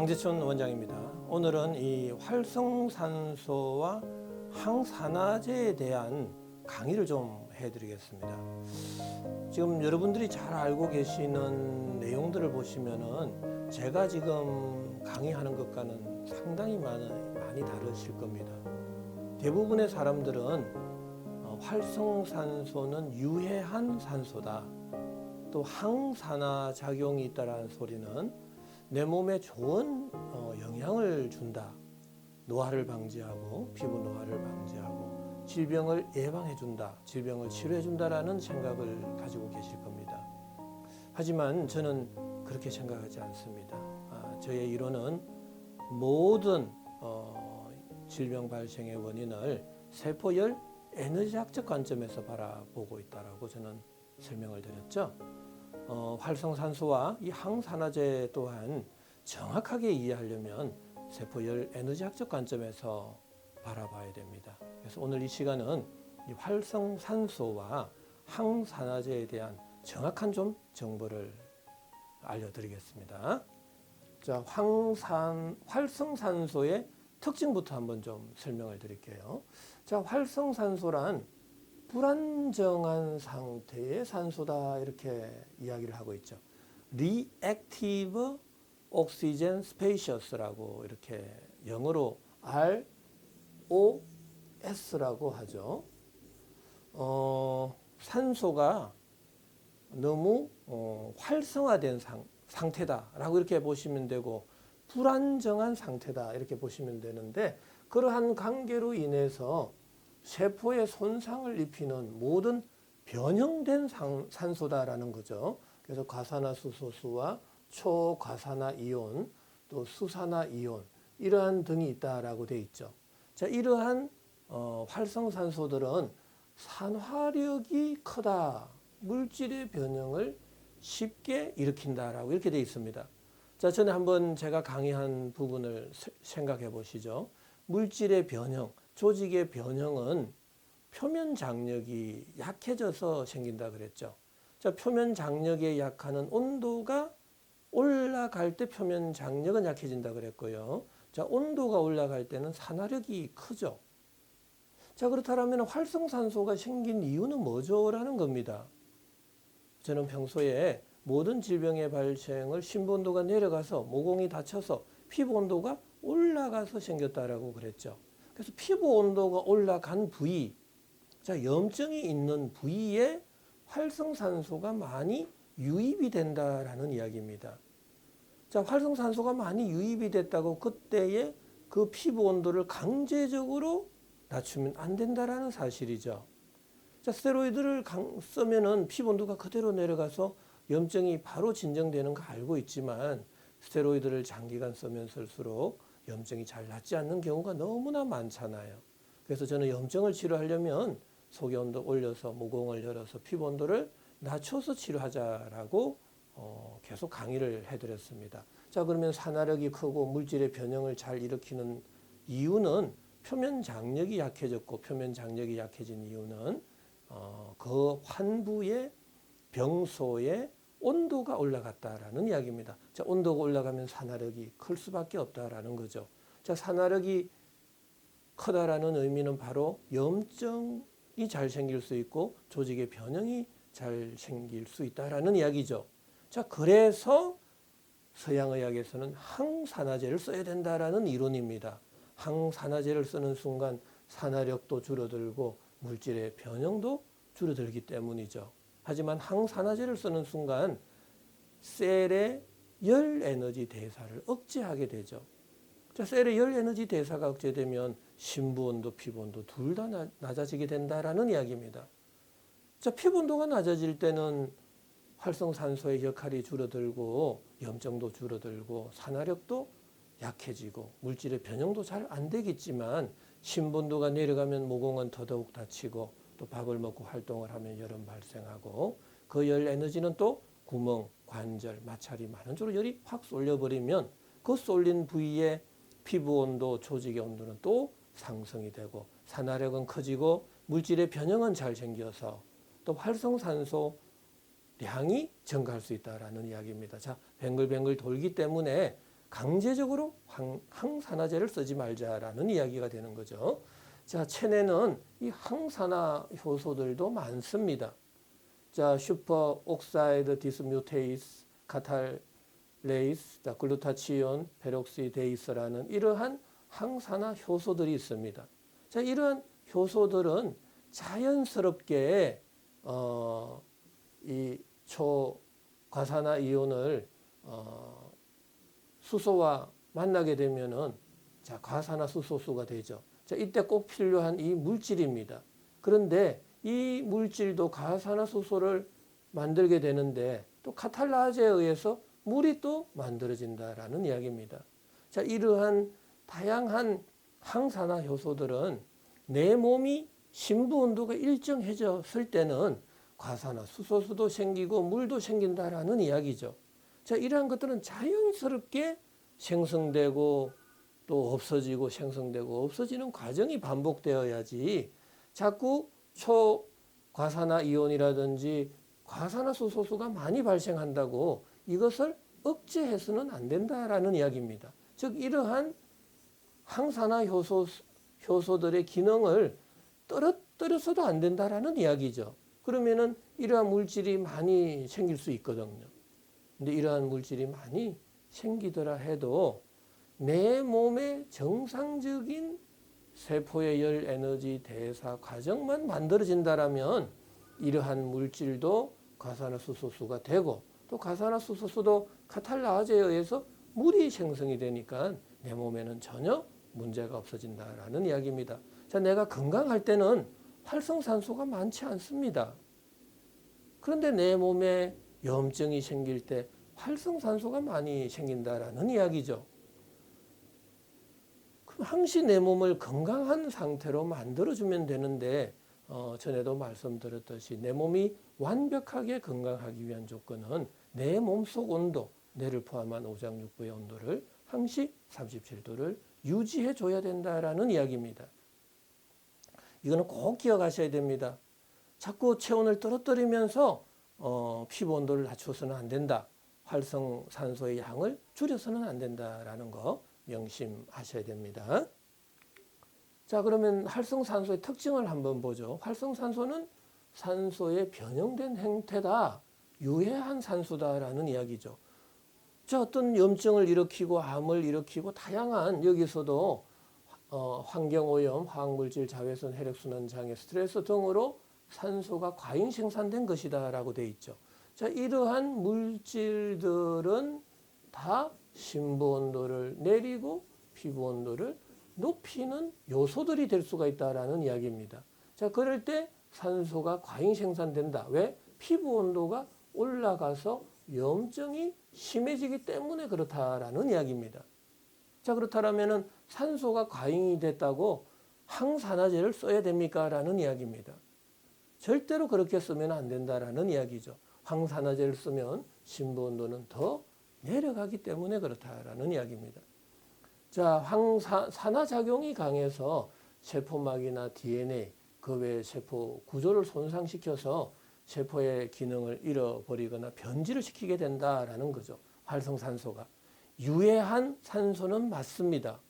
강재춘 원장입니다. 오늘은 이 활성산소와 항산화제에 대한 강의를 좀 해드리겠습니다. 지금 여러분들이 잘 알고 계시는 내용들을 보시면은 제가 지금 강의하는 것과는 상당히 많이 다르실 겁니다. 대부분의 사람들은 활성산소는 유해한 산소다, 또 항산화 작용이 있다라는 소리는 내 몸에 좋은 영향을 준다, 노화를 방지하고 피부 노화를 방지하고 질병을 예방해 준다, 질병을 치료해 준다라는 생각을 가지고 계실 겁니다. 하지만 저는 그렇게 생각하지 않습니다. 저의 이론은 모든 질병 발생의 원인을 세포열 에너지학적 관점에서 바라보고 있다라고 저는 설명을 드렸죠. 활성산소와 이 항산화제 또한 정확하게 이해하려면 세포열 에너지학적 관점에서 바라봐야 됩니다. 그래서 오늘 이 시간은 이 활성산소와 항산화제에 대한 정확한 좀 정보를 알려드리겠습니다. 자, 활성산소의 특징부터 한번 좀 설명을 드릴게요. 자, 활성산소란 불안정한 상태의 산소다, 이렇게 이야기를 하고 있죠. Reactive Oxygen Species-라고 이렇게 영어로 ROS라고 하죠. 산소가 너무 활성화된 상태다라고 이렇게 보시면 되고, 불안정한 상태다 이렇게 보시면 되는데, 그러한 관계로 인해서 세포에 손상을 입히는 모든 변형된 산소다라는 거죠. 그래서 과산화수소수와 초과산화이온, 또 수산화이온, 이러한 등이 있다라고 되어 있죠. 자, 이러한 활성산소들은 산화력이 크다, 물질의 변형을 쉽게 일으킨다라고 이렇게 되어 있습니다. 자, 전에 한번 제가 강의한 부분을 생각해 보시죠. 물질의 변형, 조직의 변형은 표면 장력이 약해져서 생긴다 그랬죠. 자, 표면 장력에 약하는 온도가 올라갈 때 표면 장력은 약해진다 그랬고요. 자, 온도가 올라갈 때는 산화력이 크죠. 자, 그렇다면 활성산소가 생긴 이유는 뭐죠? 라는 겁니다. 저는 평소에 모든 질병의 발생을 심부온도가 내려가서 모공이 닫혀서 피부 온도가 올라가서 생겼다라고 그랬죠. 그래서 피부 온도가 올라간 부위, 자, 염증이 있는 부위에 활성산소가 많이 유입이 된다라는 이야기입니다. 자, 활성산소가 많이 유입이 됐다고 그때의 그 피부 온도를 강제적으로 낮추면 안 된다라는 사실이죠. 자, 스테로이드를 쓰면은 피부 온도가 그대로 내려가서 염증이 바로 진정되는 거 알고 있지만, 스테로이드를 장기간 쓰면 쓸수록 염증이 잘 낫지 않는 경우가 너무나 많잖아요. 그래서 저는 염증을 치료하려면 속의 온도 올려서 모공을 열어서 피부 온도를 낮춰서 치료하자라고 계속 강의를 해드렸습니다. 자, 그러면 산화력이 크고 물질의 변형을 잘 일으키는 이유는 표면 장력이 약해졌고, 표면 장력이 약해진 이유는 그 환부의 병소의 온도가 올라갔다라는 이야기입니다. 자, 온도가 올라가면 산화력이 클 수밖에 없다라는 거죠. 자, 산화력이 크다라는 의미는 바로 염증이 잘 생길 수 있고 조직의 변형이 잘 생길 수 있다라는 이야기죠. 자, 그래서 서양의학에서는 항산화제를 써야 된다라는 이론입니다. 항산화제를 쓰는 순간 산화력도 줄어들고 물질의 변형도 줄어들기 때문이죠. 하지만 항산화제를 쓰는 순간 셀의 열 에너지 대사를 억제하게 되죠. 자, 셀의 열 에너지 대사가 억제되면 심부 온도, 피부 온도 둘 다 낮아지게 된다라는 이야기입니다. 자, 피부 온도가 낮아질 때는 활성산소의 역할이 줄어들고 염증도 줄어들고 산화력도 약해지고 물질의 변형도 잘 안 되겠지만, 심부 온도가 내려가면 모공은 더더욱 닫히고, 또 밥을 먹고 활동을 하면 열은 발생하고, 그 열 에너지는 또 구멍, 관절, 마찰이 많은 쪽으로 열이 확 쏠려버리면 그 쏠린 부위의 피부 온도, 조직의 온도는 또 상승이 되고, 산화력은 커지고 물질의 변형은 잘 생겨서 또 활성산소 량이 증가할 수 있다라는 이야기입니다. 자, 뱅글뱅글 돌기 때문에 강제적으로 항산화제를 쓰지 말자라는 이야기가 되는 거죠. 자, 체내는 이 항산화 효소들도 많습니다. 자, 슈퍼 옥사이드 디스뮤테이스, 카탈레이스, 글루타치온, 페록시데이스라는 이러한 항산화 효소들이 있습니다. 자, 이러한 효소들은 자연스럽게 이 초과산화 이온을 수소와 만나게 되면은 자, 과산화수소수가 되죠. 자, 이때 꼭 필요한 이 물질입니다. 그런데 이 물질도 과산화수소를 만들게 되는데 또 카탈라제에 의해서 물이 또 만들어진다라는 이야기입니다. 자, 이러한 다양한 항산화 효소들은 내 몸이 심부 온도가 일정해졌을 때는 과산화수소수도 생기고 물도 생긴다라는 이야기죠. 자, 이러한 것들은 자연스럽게 생성되고 또 없어지고 생성되고 없어지는 과정이 반복되어야지 자꾸 초과산화 이온이라든지 과산화수소수가 많이 발생한다고 이것을 억제해서는 안 된다라는 이야기입니다. 즉 이러한 항산화 효소들의 기능을 떨어뜨려서도 안 된다라는 이야기죠. 그러면은 이러한 물질이 많이 생길 수 있거든요. 근데 이러한 물질이 많이 생기더라 해도 내 몸의 정상적인 세포의 열 에너지 대사 과정만 만들어진다라면 이러한 물질도 과산화수소수가 되고 또 과산화수소수도 카탈라제에 의해서 물이 생성이 되니까 내 몸에는 전혀 문제가 없어진다라는 이야기입니다. 자, 내가 건강할 때는 활성산소가 많지 않습니다. 그런데 내 몸에 염증이 생길 때 활성산소가 많이 생긴다라는 이야기죠. 그럼 항시 내 몸을 건강한 상태로 만들어주면 되는데 전에도 말씀드렸듯이 내 몸이 완벽하게 건강하기 위한 조건은 내 몸속 온도, 뇌를 포함한 오장육부의 온도를 항시 37도를 유지해 줘야 된다라는 이야기입니다. 이거는 꼭 기억하셔야 됩니다. 자꾸 체온을 떨어뜨리면서 피부 온도를 낮춰서는 안 된다. 활성산소의 양을 줄여서는 안 된다라는 거 명심하셔야 됩니다. 자, 그러면 활성산소의 특징을 한번 보죠. 활성산소는 산소의 변형된 형태다. 유해한 산소다라는 이야기죠. 자, 어떤 염증을 일으키고 암을 일으키고 다양한 여기서도 환경오염, 화학물질, 자외선, 혈액순환 장애, 스트레스 등으로 산소가 과잉 생산된 것이다 라고 되어 있죠. 자, 이러한 물질들은 다 심부 온도를 내리고 피부 온도를 높이는 요소들이 될 수가 있다라는 이야기입니다. 자, 그럴 때 산소가 과잉 생산된다. 왜? 피부 온도가 올라가서 염증이 심해지기 때문에 그렇다라는 이야기입니다. 자, 그렇다면은 산소가 과잉이 됐다고 항산화제를 써야 됩니까? 라는 이야기입니다. 절대로 그렇게 쓰면 안 된다라는 이야기죠. 항산화제를 쓰면 심부 온도는 더 내려가기 때문에 그렇다라는 이야기입니다. 자, 산화작용이 강해서 세포막이나 DNA, 그 외 세포 구조를 손상시켜서 세포의 기능을 잃어버리거나 변질을 시키게 된다라는 거죠. 활성산소가. 유해한 산소는 맞습니다.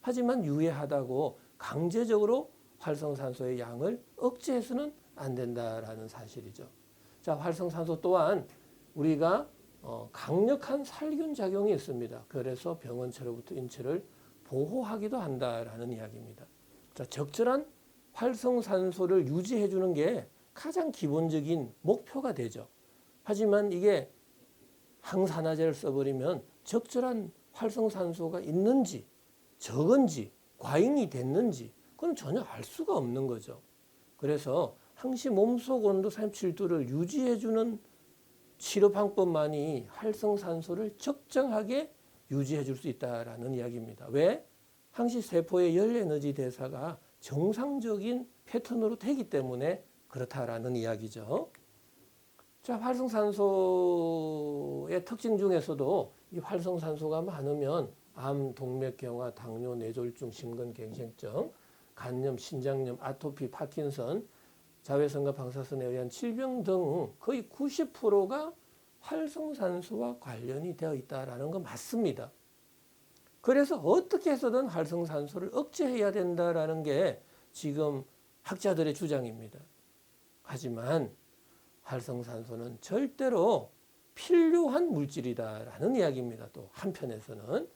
하지만 유해하다고 강제적으로 활성산소의 양을 억제해서는 안 된다라는 사실이죠. 자, 활성산소 또한 우리가 강력한 살균 작용이 있습니다. 그래서 병원체로부터 인체를 보호하기도 한다라는 이야기입니다. 자, 적절한 활성산소를 유지해 주는 게 가장 기본적인 목표가 되죠. 하지만 이게 항산화제를 써버리면 적절한 활성산소가 있는지 적은지 과잉이 됐는지 그건 전혀 알 수가 없는 거죠. 그래서 항시 몸속 온도 37도를 유지해주는 치료 방법만이 활성산소를 적정하게 유지해 줄 수 있다라는 이야기입니다. 왜? 항시 세포의 열 에너지 대사가 정상적인 패턴으로 되기 때문에 그렇다라는 이야기죠. 자, 활성산소의 특징 중에서도 이 활성산소가 많으면 암, 동맥경화, 당뇨, 뇌졸중, 심근경색증, 간염, 신장염, 아토피, 파킨슨, 자외선과 방사선에 의한 질병 등 거의 90%가 활성산소와 관련이 되어 있다는 건 맞습니다. 그래서 어떻게 해서든 활성산소를 억제해야 된다라는 게 지금 학자들의 주장입니다. 하지만 활성산소는 절대로 필요한 물질이다라는 이야기입니다. 또 한편에서는.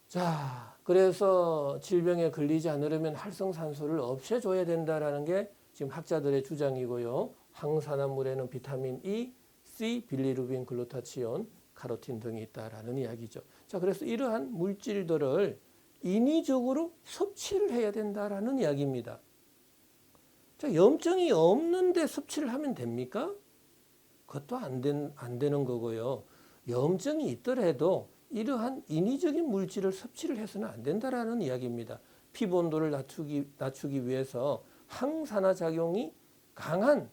자, 그래서 질병에 걸리지 않으려면 활성산소를 없애줘야 된다라는 게 지금 학자들의 주장이고요. 항산화물에는 비타민 E, C, 빌리루빈, 글루타치온, 카로틴 등이 있다라는 이야기죠. 자, 그래서 이러한 물질들을 인위적으로 섭취를 해야 된다라는 이야기입니다. 자, 염증이 없는데 섭취를 하면 됩니까? 그것도 안 되는 거고요. 염증이 있더라도 이러한 인위적인 물질을 섭취를 해서는 안 된다라는 이야기입니다. 피부 온도를 낮추기 위해서 항산화 작용이 강한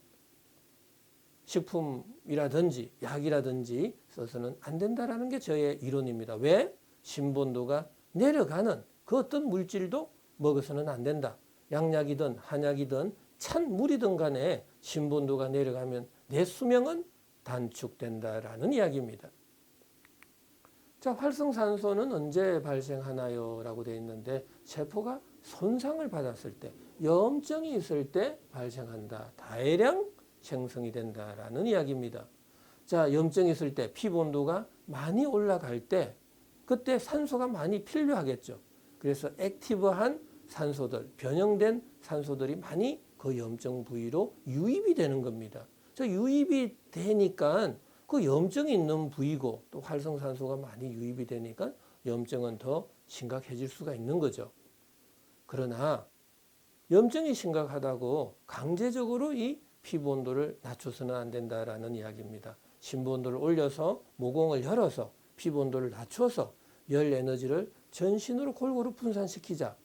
식품이라든지 약이라든지 써서는 안 된다라는 게 저의 이론입니다. 왜? 심부온도가 내려가는 그 어떤 물질도 먹어서는 안 된다. 양약이든 한약이든 찬 물이든 간에 심부온도가 내려가면 내 수명은 단축된다라는 이야기입니다. 자, 활성산소는 언제 발생하나요? 라고 되어 있는데 세포가 손상을 받았을 때, 염증이 있을 때 발생한다. 다해량 생성이 된다라는 이야기입니다. 자, 염증이 있을 때 피부 온도가 많이 올라갈 때 그때 산소가 많이 필요하겠죠. 그래서 액티브한 산소들, 변형된 산소들이 많이 그 염증 부위로 유입이 되는 겁니다. 저 유입이 되니까 그 염증이 있는 부위고 또 활성산소가 많이 유입이 되니까 염증은 더 심각해질 수가 있는 거죠. 그러나 염증이 심각하다고 강제적으로 이 피부 온도를 낮춰서는 안 된다라는 이야기입니다. 심부 온도를 올려서 모공을 열어서 피부 온도를 낮춰서 열 에너지를 전신으로 골고루 분산시키자.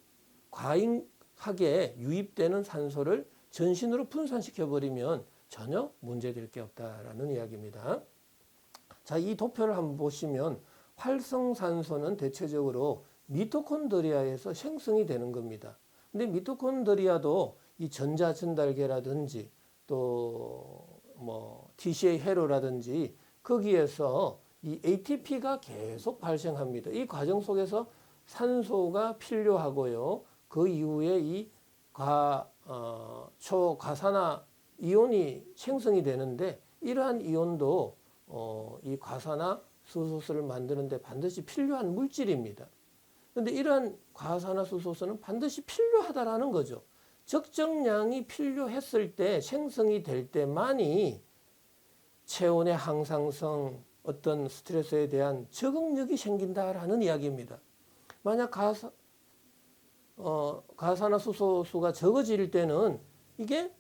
과잉하게 유입되는 산소를 전신으로 분산시켜버리면 전혀 문제될 게 없다라는 이야기입니다. 자, 이 도표를 한번 보시면 활성산소는 대체적으로 미토콘드리아에서 생성이 되는 겁니다. 근데 미토콘드리아도 이 전자전달계라든지 또 뭐 TCA 회로라든지 거기에서 이 ATP가 계속 발생합니다. 이 과정 속에서 산소가 필요하고요. 그 이후에 이 초과산화 이온이 생성이 되는데 이러한 이온도 이 과산화 수소수를 만드는데 반드시 필요한 물질입니다. 그런데 이러한 과산화 수소수는 반드시 필요하다라는 거죠. 적정량이 필요했을 때 생성이 될 때만이 체온의 항상성, 어떤 스트레스에 대한 적응력이 생긴다라는 이야기입니다. 만약 과산화 수소수가 적어질 때는 이게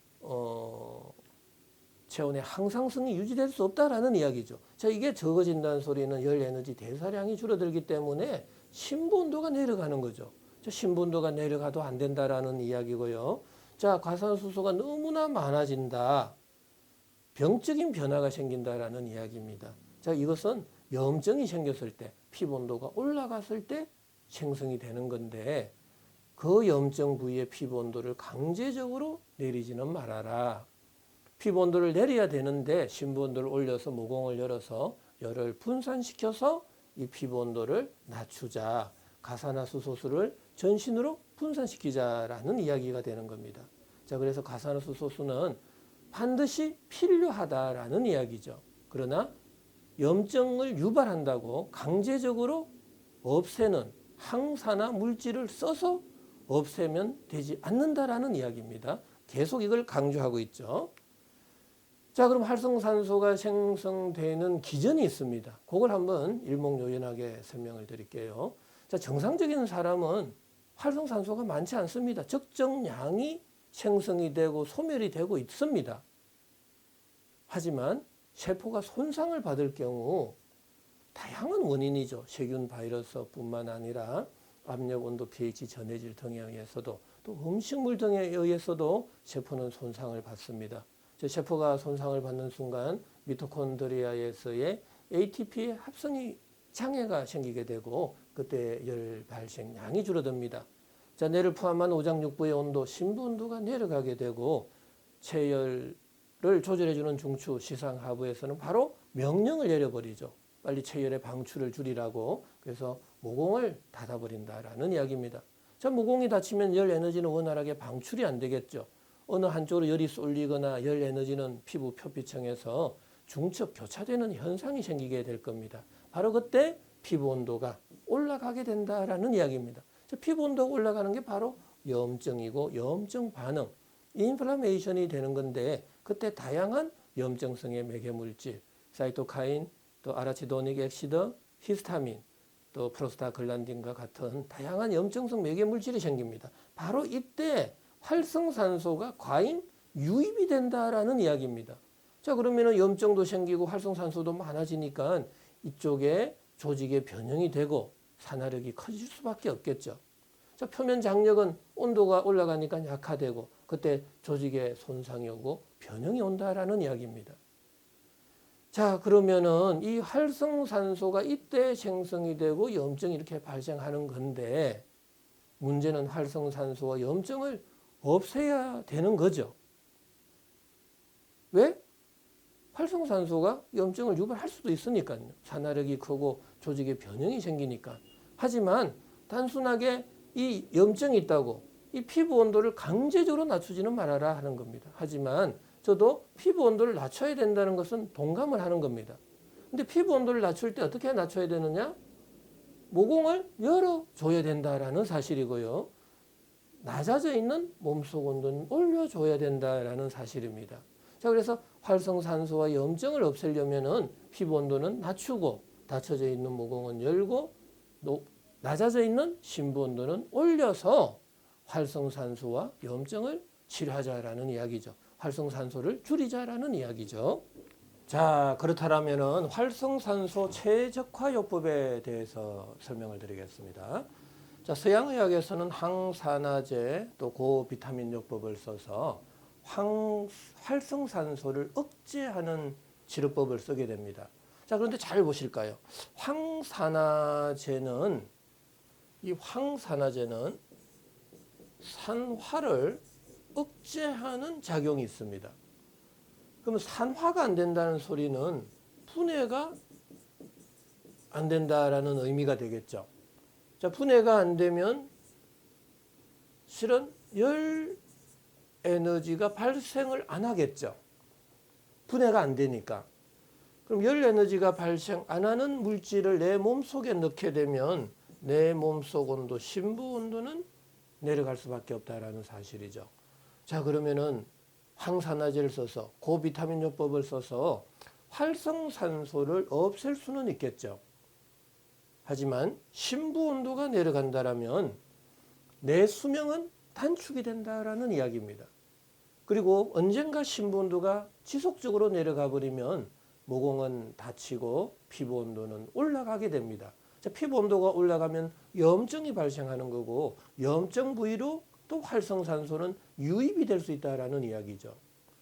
체온의 항상성이 유지될 수 없다라는 이야기죠. 자, 이게 적어진다는 소리는 열 에너지 대사량이 줄어들기 때문에 심부 온도가 내려가는 거죠. 심부 온도가 내려가도 안 된다라는 이야기고요. 자, 과산화수소가 너무나 많아진다. 병적인 변화가 생긴다라는 이야기입니다. 자, 이것은 염증이 생겼을 때, 피부 온도가 올라갔을 때 생성이 되는 건데 그 염증 부위의 피부 온도를 강제적으로 내리지는 말아라. 피부 온도를 내려야 되는데 심부 온도를 올려서 모공을 열어서 열을 분산시켜서 이 피부 온도를 낮추자. 가산화수소수를 전신으로 분산시키자라는 이야기가 되는 겁니다. 자, 그래서 가산화수소수는 반드시 필요하다라는 이야기죠. 그러나 염증을 유발한다고 강제적으로 없애는 항산화 물질을 써서 없애면 되지 않는다라는 이야기입니다. 계속 이걸 강조하고 있죠. 자, 그럼 활성산소가 생성되는 기전이 있습니다. 그걸 한번 일목요연하게 설명을 드릴게요. 자, 정상적인 사람은 활성산소가 많지 않습니다. 적정량이 생성이 되고 소멸이 되고 있습니다. 하지만 세포가 손상을 받을 경우 다양한 원인이죠. 세균, 바이러스뿐만 아니라 압력, 온도, pH, 전해질 등에 의해서도 또 음식물 등에 의해서도 세포는 손상을 받습니다. 세포가 손상을 받는 순간 미토콘드리아에서의 ATP의 합성이 장애가 생기게 되고 그때 열 발생량이 줄어듭니다. 자, 뇌를 포함한 오장육부의 온도, 심부 온도가 내려가게 되고 체열을 조절해주는 중추, 시상 하부에서는 바로 명령을 내려버리죠. 빨리 체열의 방출을 줄이라고 그래서 모공을 닫아버린다라는 이야기입니다. 자, 모공이 닫히면 열 에너지는 원활하게 방출이 안 되겠죠. 어느 한쪽으로 열이 쏠리거나 열 에너지는 피부 표피층에서 중첩 교차되는 현상이 생기게 될 겁니다. 바로 그때 피부 온도가 올라가게 된다라는 이야기입니다. 자, 피부 온도가 올라가는 게 바로 염증이고 염증 반응, 인플라메이션이 되는 건데 그때 다양한 염증성의 매개물질, 사이토카인, 또 아라치도닉 액시드, 히스타민, 또 프로스타글란딘과 같은 다양한 염증성 매개물질이 생깁니다. 바로 이때 활성산소가 과잉 유입이 된다라는 이야기입니다. 자, 그러면은 염증도 생기고 활성산소도 많아지니까 이쪽에 조직의 변형이 되고 산화력이 커질 수밖에 없겠죠. 자, 표면 장력은 온도가 올라가니까 약화되고 그때 조직에 손상이 오고 변형이 온다라는 이야기입니다. 자, 그러면은 이 활성산소가 이때 생성이 되고 염증이 이렇게 발생하는 건데 문제는 활성산소와 염증을 없애야 되는 거죠. 왜? 활성산소가 염증을 유발할 수도 있으니까요. 산화력이 크고 조직의 변형이 생기니까. 하지만 단순하게 이 염증이 있다고 이 피부 온도를 강제적으로 낮추지는 말아라 하는 겁니다. 하지만 저도 피부 온도를 낮춰야 된다는 것은 동감을 하는 겁니다. 근데 피부 온도를 낮출 때 어떻게 낮춰야 되느냐? 모공을 열어줘야 된다라는 사실이고요. 낮아져 있는 몸속 온도는 올려줘야 된다라는 사실입니다. 자, 그래서 활성산소와 염증을 없애려면은 피부 온도는 낮추고 닫혀져 있는 모공은 열고 낮아져 있는 심부 온도는 올려서 활성산소와 염증을 치료하자라는 이야기죠. 활성산소를 줄이자라는 이야기죠. 자, 그렇다면은 활성산소 최적화요법에 대해서 설명을 드리겠습니다. 자, 서양의학에서는 항산화제 또 고비타민 요법을 써서 활성산소를 억제하는 치료법을 쓰게 됩니다. 자, 그런데 잘 보실까요? 황산화제는 산화를 억제하는 작용이 있습니다. 그러면 산화가 안 된다는 소리는 분해가 안 된다라는 의미가 되겠죠. 자, 분해가 안 되면 실은 열 에너지가 발생을 안 하겠죠. 분해가 안 되니까. 그럼 열 에너지가 발생 안 하는 물질을 내 몸속에 넣게 되면 내 몸속 온도, 심부 온도는 내려갈 수밖에 없다라는 사실이죠. 자, 그러면은 항산화제를 써서 고비타민 요법을 써서 활성산소를 없앨 수는 있겠죠. 하지만 심부 온도가 내려간다라면 내 수명은 단축이 된다라는 이야기입니다. 그리고 언젠가 심부 온도가 지속적으로 내려가 버리면 모공은 닫히고 피부 온도는 올라가게 됩니다. 자, 피부 온도가 올라가면 염증이 발생하는 거고 염증 부위로 또 활성산소는 유입이 될 수 있다라는 이야기죠.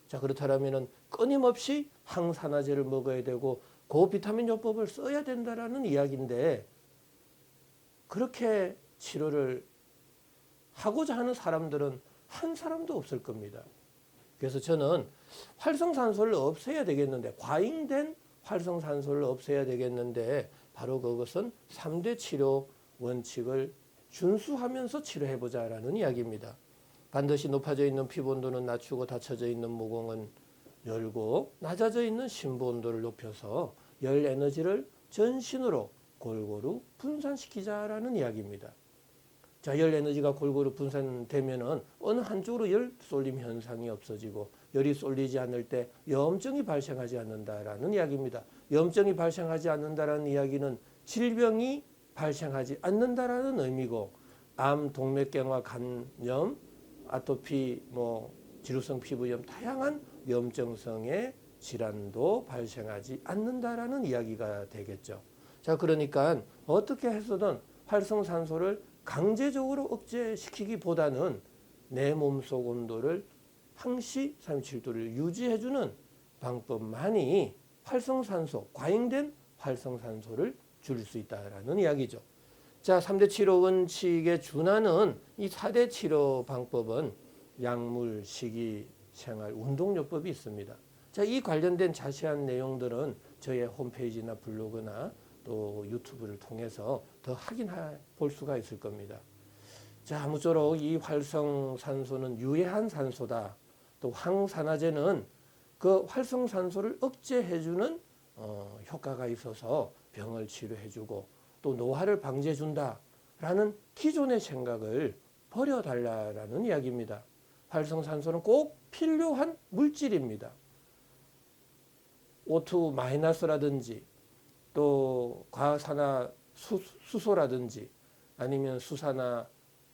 자, 그렇다면 끊임없이 항산화제를 먹어야 되고 고비타민 요법을 써야 된다라는 이야기인데 그렇게 치료를 하고자 하는 사람들은 한 사람도 없을 겁니다. 그래서 저는 활성산소를 없애야 되겠는데 과잉된 활성산소를 없애야 되겠는데 바로 그것은 3대 치료 원칙을 준수하면서 치료해보자라는 이야기입니다. 반드시 높아져 있는 피부 온도는 낮추고 닫혀져 있는 모공은 열고 낮아져 있는 심부 온도를 높여서 열 에너지를 전신으로 골고루 분산시키자라는 이야기입니다. 자, 열 에너지가 골고루 분산되면은 어느 한쪽으로 열 쏠림 현상이 없어지고 열이 쏠리지 않을 때 염증이 발생하지 않는다라는 이야기입니다. 염증이 발생하지 않는다라는 이야기는 질병이 발생하지 않는다라는 의미고 암, 동맥경화 간염, 아토피, 지루성 피부염 다양한 염증성의 질환도 발생하지 않는다라는 이야기가 되겠죠. 자, 그러니까 어떻게 해서든 활성산소를 강제적으로 억제시키기보다는 내 몸속 온도를 항시 37도를 유지해주는 방법만이 활성산소, 과잉된 활성산소를 줄일 수 있다는 이야기죠. 자, 3대 치료 원칙에 준하는 이 4대 치료 방법은 약물, 식이, 생활, 운동요법이 있습니다. 자, 이 관련된 자세한 내용들은 저의 홈페이지나 블로그나 또 유튜브를 통해서 더 확인해 볼 수가 있을 겁니다. 자, 아무쪼록 이 활성산소는 유해한 산소다. 또 항산화제는 그 활성산소를 억제해주는 효과가 있어서 병을 치료해주고 또 노화를 방지해준다라는 기존의 생각을 버려달라는 이야기입니다. 활성산소는 꼭 필요한 물질입니다. O2 마이너스라든지 또 과산화 수소라든지 아니면 수산화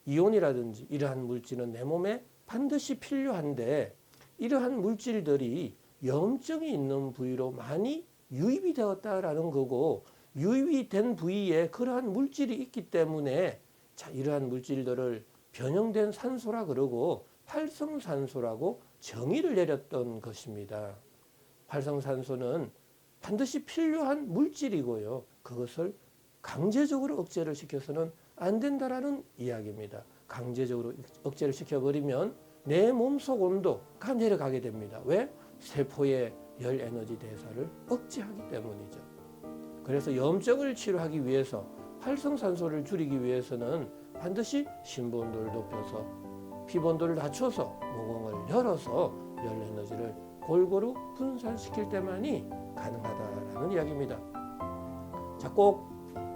이온이라든지 이러한 물질은 내 몸에 반드시 필요한데 이러한 물질들이 염증이 있는 부위로 많이 유입이 되었다라는 거고 유입이 된 부위에 그러한 물질이 있기 때문에 자, 이러한 물질들을 변형된 산소라 그러고 활성산소라고 정의를 내렸던 것입니다. 활성산소는 반드시 필요한 물질이고요. 그것을 강제적으로 억제를 시켜서는 안 된다라는 이야기입니다. 강제적으로 억제를 시켜버리면 내 몸속 온도가 내려가게 됩니다. 왜? 세포의 열 에너지 대사를 억제하기 때문이죠. 그래서 염증을 치료하기 위해서 활성산소를 줄이기 위해서는 반드시 심부온도를 높여서 피부온도를 낮춰서 모공을 열어서 열 에너지를 골고루 분산시킬 때만이 가능하다라는 이야기입니다. 자, 꼭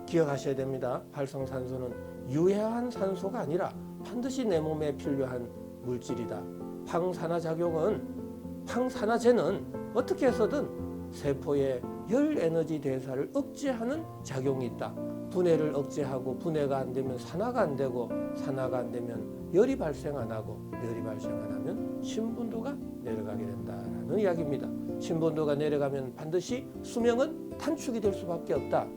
기억하셔야 됩니다. 활성산소는 유해한 산소가 아니라 반드시 내 몸에 필요한 물질이다. 항산화제는 어떻게 해서든 세포의 열 에너지 대사를 억제하는 작용이 있다. 분해를 억제하고 분해가 안 되면 산화가 안 되고 산화가 안 되면 열이 발생 안 하고 열이 발생 안 하면 신분도가 내려가게 된다라는 이야기입니다. 신분도가 내려가면 반드시 수명은 단축이 될 수밖에 없다.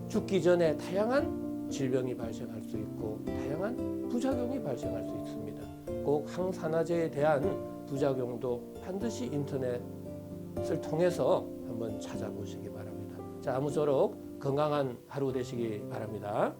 죽기 전에 다양한 질병이 발생할 수 있고 다양한 부작용이 발생할 수 있습니다. 꼭 항산화제에 대한 부작용도 반드시 인터넷을 통해서 한번 찾아보시기 바랍니다. 자, 아무쪼록 건강한 하루 되시기 바랍니다.